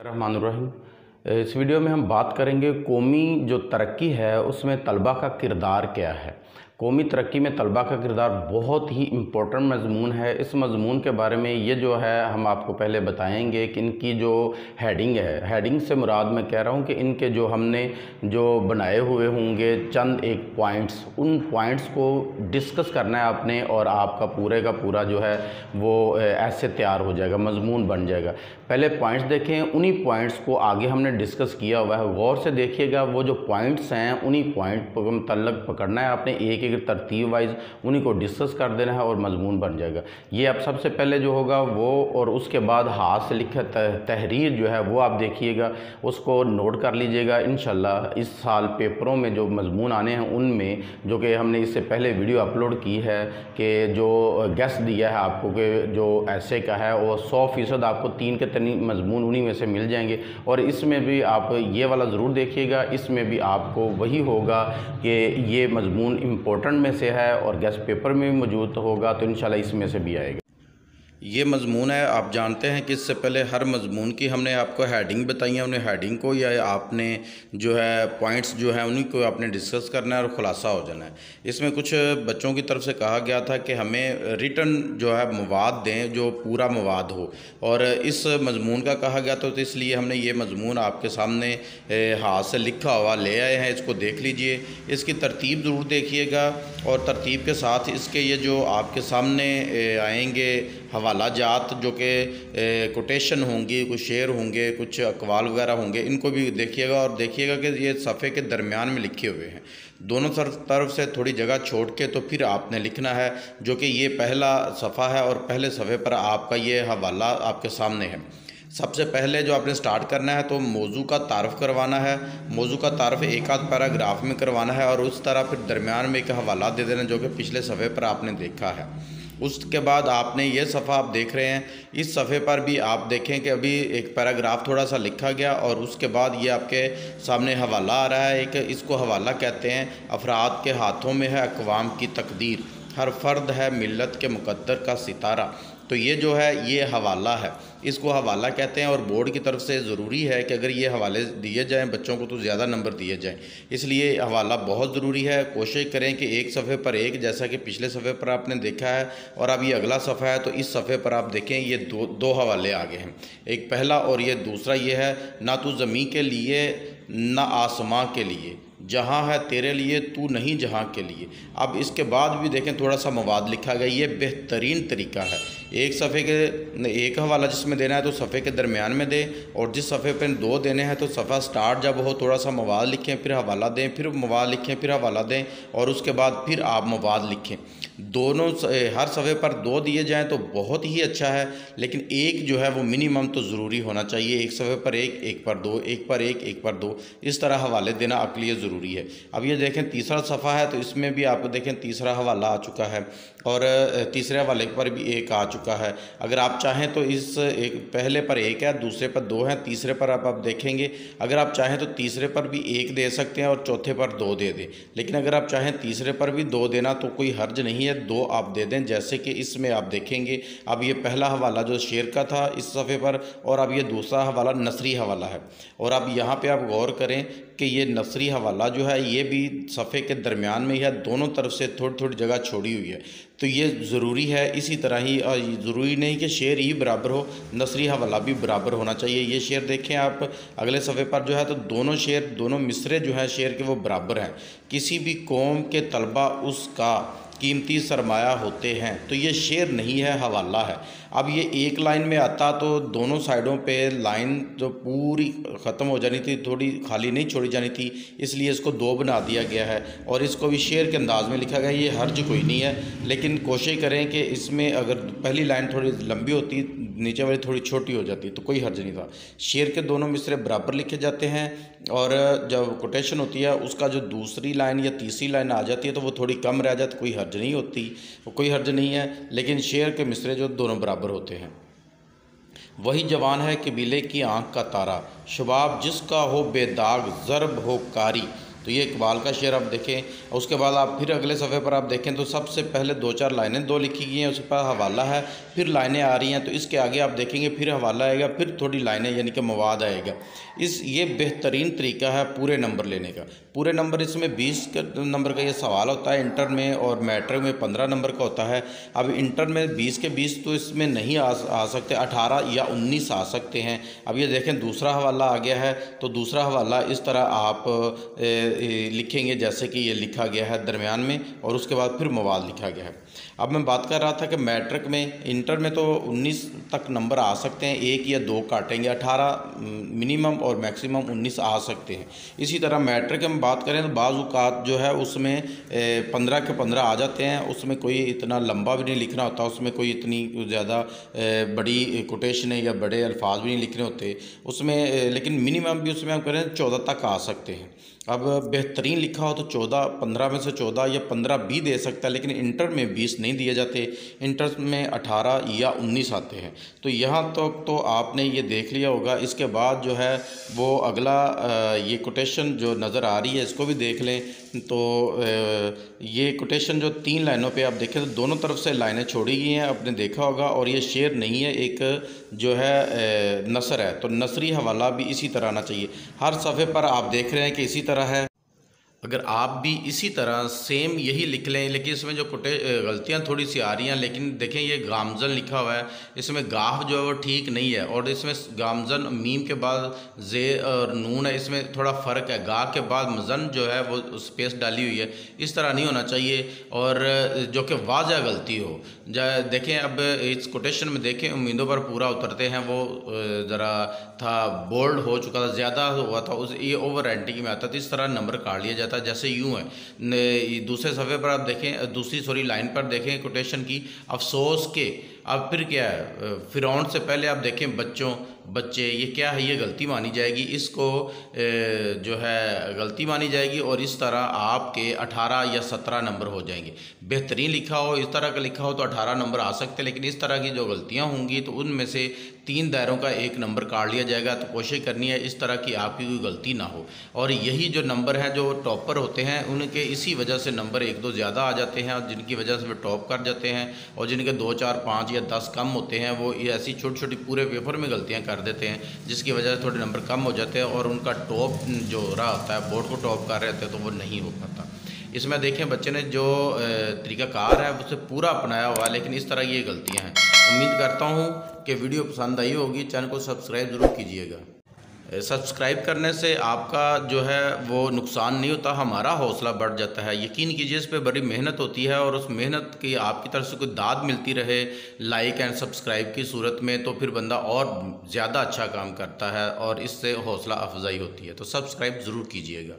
रहमानुर्रहीम। इस वीडियो में हम बात करेंगे कौमी जो तरक्की है उसमें तलबा का किरदार क्या है। कौमी तरक्की में तलबा का किरदार बहुत ही इम्पोर्टेंट मजमून है। इस मजमून के बारे में ये जो है हम आपको पहले बताएंगे कि इनकी जो हेडिंग है, हेडिंग से मुराद मैं कह रहा हूँ कि इनके जो हमने जो बनाए हुए होंगे चंद एक पॉइंट्स, उन पॉइंट्स को डिस्कस करना है आपने और आपका पूरे का पूरा जो है वो ऐसे तैयार हो जाएगा, मजमून बन जाएगा। पहले पॉइंट्स देखें, उन्हीं पॉइंट्स को आगे हमने डिस्कस किया हुआ है, गौर से देखिएगा। वो जो पॉइंट्स हैं उन्हीं पॉइंट पर मतलब पकड़ना है आपने, एक एक तरतीब वाइज उन्हीं को डिस्कस कर देना है और मजमून बन जाएगा। ये अब सबसे पहले जो होगा वो, और उसके बाद हाथ से लिखा तहरीर जो है वो आप देखिएगा, उसको नोट कर लीजिएगा। इंशाल्लाह इस साल पेपरों में जो मजमून आने हैं उनमें, जो कि हमने इससे पहले वीडियो अपलोड की है कि जो गेस्ट दिया है आपको कि जो ऐसे का है वो 100% आपको 3 के 3 मजमून उन्हीं में से मिल जाएंगे। और इसमें भी आप ये वाला ज़रूर देखिएगा, इसमें भी आपको वही होगा कि ये मजमून इम्पोर्टेंट में से है और गेस्ट पेपर में भी मौजूद होगा, तो इंशाल्लाह इसमें से भी आएगा। ये मजमून है, आप जानते हैं कि इससे पहले हर मजमून की हमने आपको हेडिंग बताई है, उन्हें हेडिंग को या आपने जो है पॉइंट्स जो है उन्हीं को आपने डिस्कस करना है और ख़ुलासा हो जाना है। इसमें कुछ बच्चों की तरफ से कहा गया था कि हमें रिटन जो है मवाद दें जो पूरा मवाद हो, और इस मजमून का कहा गया तो इसलिए हमने ये मजमून आपके सामने हाथ से लिखा हुआ ले आए हैं। इसको देख लीजिए, इसकी तरतीब ज़रूर देखिएगा और तरतीब के साथ इसके ये जो आपके सामने आएंगे हवाला जात जो कि कोटेशन होंगी, कुछ शेर होंगे, कुछ अकवाल वगैरह होंगे, इनको भी देखिएगा और देखिएगा कि ये सफ़े के दरमियान में लिखे हुए हैं। दोनों तरफ से थोड़ी जगह छोड़ के तो फिर आपने लिखना है, जो कि ये पहला सफ़ा है और पहले सफ़े पर आपका ये हवाला आपके सामने है। सबसे पहले जो आपने स्टार्ट करना है तो मौजू का तारफ़ करवाना है। मौजू का तारफ़ एक आध पैराग्राफ में करवाना है और उस तरह फिर दरमियान में एक हवाला दे देना जो कि पिछले सफ़े पर आपने देखा है। उसके बाद आपने ये सफ़ा आप देख रहे हैं, इस सफ़े पर भी आप देखें कि अभी एक पैराग्राफ थोड़ा सा लिखा गया और उसके बाद ये आपके सामने हवाला आ रहा है। एक इसको हवाला कहते हैं। अफराद के हाथों में है अक़वाम की तकदीर, हर फर्द है मिल्लत के मुक़द्दर का सितारा। तो ये जो है ये हवाला है, इसको हवाला कहते हैं। और बोर्ड की तरफ से ज़रूरी है कि अगर ये हवाले दिए जाएं बच्चों को तो ज़्यादा नंबर दिए जाएं, इसलिए हवाला बहुत ज़रूरी है। कोशिश करें कि एक सफ़े पर एक, जैसा कि पिछले सफ़े पर आपने देखा है और अब ये अगला सफ़ा है तो इस सफ़े पर आप देखें ये दो हवाले आगे हैं, एक पहला और ये दूसरा। ये है ना तू ज़मीं के लिए ना आसमां के लिए, जहाँ है तेरे लिए तू नहीं जहाँ के लिए। अब इसके बाद भी देखें थोड़ा सा मवाद लिखा गया, ये बेहतरीन तरीका है। एक सफ़े के एक हवाला जिसमें देना है तो सफ़े के दरमियान में दें, और जिस सफ़े पे 2 देने हैं तो सफ़ा स्टार्ट जब हो थोड़ा सा मवाद लिखें, फिर हवाला दें, फिर मवाद लिखें, फिर हवाला दें और उसके बाद फिर आप मवाद लिखें। दोनों हर सफ़े पर 2 दिए जाएँ तो बहुत ही अच्छा है, लेकिन एक जो है वो मिनिमम तो ज़रूरी होना चाहिए। एक सफ़े पर एक, एक पर 2, एक पर एक, एक पर 2, इस तरह हवाले देना आपके लिए ज़रूरी है। अब ये देखें तीसरा सफ़ा है तो इसमें भी आपको देखें तीसरा हवाला आ चुका है और तीसरे हवाले पर भी एक आ चुका है। अगर आप चाहें तो इस एक पहले पर एक है, दूसरे पर 2 हैं, तीसरे पर आप देखेंगे। अगर आप चाहें तो तीसरे पर भी 1 दे सकते हैं और चौथे पर 2 दे दें, लेकिन अगर आप चाहें तीसरे पर भी 2 देना तो कोई हर्ज नहीं है, 2 आप दे दें। जैसे कि इसमें आप देखेंगे अब ये पहला हवाला जो शेर का था इस सफ़े पर, और अब ये दूसरा हवाला नसरी हवाला है। और अब यहाँ पे आप गौर करें कि ये नसरी हवाला जो है ये भी सफ़े के दरमियान में है, दोनों तरफ से थोड़ी थोड़ी जगह छोड़ी हुई है, तो ये ज़रूरी है। इसी तरह ही ज़रूरी नहीं कि शेर ही बराबर हो, नसरी हवाला भी बराबर होना चाहिए। ये शेर देखें आप अगले सफ़े पर जो है तो दोनों शेर, दोनों मिसरे जो हैं शेर के वो बराबर हैं। किसी भी कौम के तलबा उसका कीमती सरमाया होते हैं, तो ये शेर नहीं है, हवाला है। अब ये एक लाइन में आता तो दोनों साइडों पे लाइन जो पूरी ख़त्म हो जानी थी, थोड़ी खाली नहीं छोड़ी जानी थी, इसलिए इसको 2 बना दिया गया है और इसको भी शेर के अंदाज में लिखा गया है। ये हर्ज कोई नहीं है, लेकिन कोशिश करें कि इसमें अगर पहली लाइन थोड़ी लंबी होती, नीचे वाली थोड़ी छोटी हो जाती तो कोई हर्ज नहीं था। शेर के दोनों मिसरे बराबर लिखे जाते हैं और जब कोटेशन होती है उसका जो दूसरी लाइन या तीसरी लाइन आ जाती है तो वो थोड़ी कम रह जाती, कोई हर्ज नहीं होती, कोई हर्ज नहीं है। लेकिन शेर के मिसरे जो दोनों बराबर होते हैं। वही जवान है कबीले की आँख का तारा, शबाब जिसका हो बेदाग ज़र्ब हो कारी, तो ये इकबाल का शेर आप देखें। उसके बाद आप फिर अगले सफ़े पर आप देखें तो सबसे पहले 2-4 लाइनें दो लिखी गई हैं, उसके बाद हवाला है, फिर लाइनें आ रही हैं। तो इसके आगे आप देखेंगे फिर हवाला आएगा, फिर थोड़ी लाइनें यानी कि मवाद आएगा। ये बेहतरीन तरीका है पूरे नंबर लेने का। पूरे नंबर इसमें 20 नंबर का ये सवाल होता है इंटर में, और मैट्रिक में 15 नंबर का होता है। अब इंटर में 20 के 20 तो इसमें नहीं आ सकते, 18 या 19 आ सकते हैं। अब ये देखें दूसरा हवाला आ गया है, तो दूसरा हवाला इस तरह आप लिखेंगे जैसे कि ये लिखा गया है दरमियान में, और उसके बाद फिर मवाद लिखा गया है। अब मैं बात कर रहा था कि मैट्रिक में, इंटर में तो 19 तक नंबर आ सकते हैं, 1 या 2 काटेंगे, 18 मिनिमम और मैक्सिमम 19 आ सकते हैं। इसी तरह मैट्रिक में बात करें तो बाज़ औक़ात जो है उसमें 15 के 15 आ जाते हैं। उसमें कोई इतना लंबा भी नहीं लिखना होता, उसमें कोई इतनी ज़्यादा बड़ी कोटेशन या बड़े अल्फाज भी नहीं लिखने होते उसमें, लेकिन मिनिमम भी उसमें हम करें 14 तक आ सकते हैं। अब बेहतरीन लिखा हो तो 14, 15 में से 14 या 15 भी दे सकता है, लेकिन इंटर में 20 नहीं दिए जाते, इंटर में 18 या 19 आते हैं। तो यहाँ तक तो आपने ये देख लिया होगा। इसके बाद जो है वो अगला ये कोटेशन जो नज़र आ रही है इसको भी देख लें। तो ये कोटेशन जो 3 लाइनों पे आप देखें तो दोनों तरफ से लाइनें छोड़ी गई हैं, आपने देखा होगा। और ये शेर नहीं है, एक जो है नसर है, तो नसरी हवाला भी इसी तरह आना चाहिए। हर सफ़े पर आप देख रहे हैं कि इसी तरह है। अगर आप भी इसी तरह सेम यही लिख लें, लेकिन इसमें जो गलतियाँ थोड़ी सी आ रही हैं, लेकिन देखें ये गामजन लिखा हुआ है, इसमें गाफ जो है वो ठीक नहीं है, और इसमें गामजन मीम के बाद जे और नून है, इसमें थोड़ा फ़र्क है। गा के बाद मजन जो है वो स्पेस डाली हुई है, इस तरह नहीं होना चाहिए, और जो कि वाज़ह गलती हो। देखें अब इस कोटेशन में देखें उम्मीदों पर पूरा उतरते हैं, वो ज़रा था बोल्ड हो चुका था, ज़्यादा हुआ था, उस ये ओवर राइटिंग में आता था, इस तरह नंबर काट लिया जाता है। जैसे यूँ है, दूसरे सफ़े पर आप देखें, दूसरी लाइन पर देखें कोटेशन की, अफसोस के। अब फिर क्या है, फ़िरौन से पहले आप देखें बच्चे, ये क्या है, ये गलती मानी जाएगी, इसको जो है गलती मानी जाएगी, और इस तरह आपके 18 या 17 नंबर हो जाएंगे। बेहतरीन लिखा हो, इस तरह का लिखा हो तो 18 नंबर आ सकते हैं, लेकिन इस तरह की जो गलतियां होंगी तो उनमें से 3 दायरों का 1 नंबर काट लिया जाएगा। तो कोशिश करनी है इस तरह की आपकी कोई गलती ना हो। और यही जो नंबर है जो टॉपर होते हैं उनके इसी वजह से नंबर 1-2 ज़्यादा आ जाते हैं, और जिनकी वजह से वे टॉप कर जाते हैं, और जिनके 2, 4, 5 या 10 कम होते हैं वो ये ऐसी छोटी छोटी पूरे पेपर में गलतियाँ कर देते हैं, जिसकी वजह से थोड़े नंबर कम हो जाते हैं, और उनका टॉप जो हो रहा होता है, बोर्ड को टॉप कर रहे होते हैं, तो वो नहीं हो पाता। इसमें देखें बच्चे ने जो तरीक़ाकार है उसे पूरा अपनाया हुआ है, लेकिन इस तरह की ये गलतियाँ हैं। उम्मीद करता हूँ कि वीडियो पसंद आई होगी। चैनल को सब्सक्राइब ज़रूर कीजिएगा। सब्सक्राइब करने से आपका जो है वो नुकसान नहीं होता, हमारा हौसला बढ़ जाता है। यकीन कीजिए इस पे बड़ी मेहनत होती है, और उस मेहनत की आपकी तरफ से कोई दाद मिलती रहे लाइक एंड सब्सक्राइब की सूरत में, तो फिर बंदा और ज़्यादा अच्छा काम करता है, और इससे हौसला अफजाई होती है। तो सब्सक्राइब ज़रूर कीजिएगा।